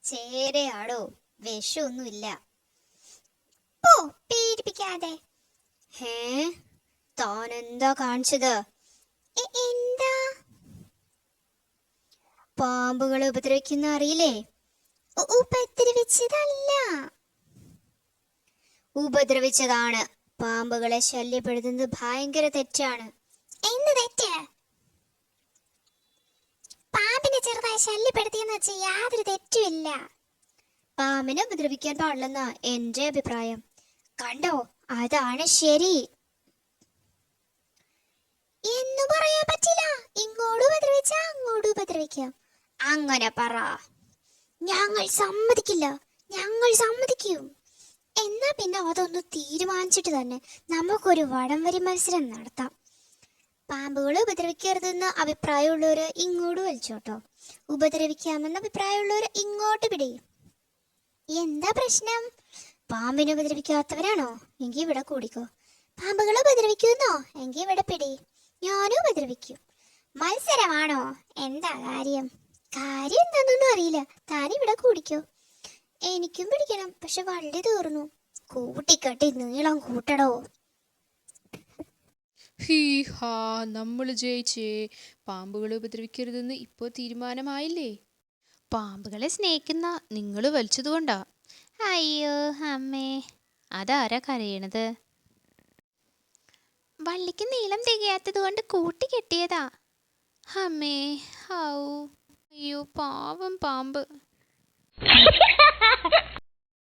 ചേരയാടോ, വിഷമൊന്നുമില്ല. ഓ, പേടിപ്പിക്കാതെ. ഹേ, താൻ എന്താ കാണിച്ചത്? എന്താ? പാമ്പുകളെ ഉപദ്രവിക്കുന്ന അറിയില്ലേ? ഉപദ്രവിച്ചതല്ല. ഉപദ്രവിച്ചതാണ്. പാമ്പുകളെ ശല്യപ്പെടുത്തുന്നത് ഭയങ്കര തെറ്റാണ്. എന്ത് തെറ്റ്? പാമ്പിനെ ചെറുതായി ശല്യപ്പെടുത്തിയെന്ന് വെച്ച് യാതൊരു തെറ്റുമില്ല. പാമ്പിനെ ഉപദ്രവിക്കാൻ പാടില്ലെന്നാ എന്റെ അഭിപ്രായം. കണ്ടോ, അതാണ് ശരി. എന്ന് പറയാൻ പറ്റില്ല. ഇങ്ങോട്ട് ഉപദ്രവിച്ച അങ്ങോട്ട് ഉപദ്രവിക്കാം. അങ്ങനെ പറ. ഞങ്ങൾ സമ്മതിക്കില്ല. ഞങ്ങൾ സമ്മതിക്കും. എന്നാ പിന്നെ അതൊന്ന് തീരുമാനിച്ചിട്ട് തന്നെ നമുക്കൊരു വടംവലി മത്സരം നടത്താം. പാമ്പുകളെ ഉപദ്രവിക്കരുതെന്ന് അഭിപ്രായമുള്ളവര് ഇങ്ങോട്ട് വലിച്ചോട്ടോ, ഉപദ്രവിക്കാമെന്ന് അഭിപ്രായമുള്ളവര് ഇങ്ങോട്ട് പിടിയും. എന്താ പ്രശ്നം? പാമ്പിനെ ഉപദ്രവിക്കാത്തവരാണോ? എങ്കിൽ ഇവിടെ കൂടിക്കോ. പാമ്പുകളെ ഉപദ്രവിക്കുന്നോ? എങ്കിൽ ഇവിടെ പിടി. ഞാനും ഉപദ്രവിക്കും. മത്സരമാണോ? എന്താ കാര്യം? കാര്യം എന്താണെന്നൊന്നും അറിയില്ല. താൻ ഇവിടെ കൂടിക്കോ. എനിക്കും പിടിക്കണം, പക്ഷെ വള്ളി തീർന്നു. കൂട്ടിക്കെട്ടി നീളം കൂട്ടടോ. ഹീ ഹാ, നമ്മൾ ജയിച്ചേ. പാമ്പുകളെ ഉപദ്രവിക്കരുതെന്ന് ഇപ്പോൾ തീരുമാനമായില്ലേ? പാമ്പുകളെ സ്നേഹിക്കുന്ന നിങ്ങൾ വലിച്ചതുകൊണ്ടാ. അയ്യോ അമ്മേ, അതാരാ കരയണത്? വള്ളിക്ക് നീളം തികയാത്തത് കൊണ്ട് കൂട്ടി കെട്ടിയതാ. അമ്മേ, ഔ, അയ്യോ പാവം പാമ്പ്.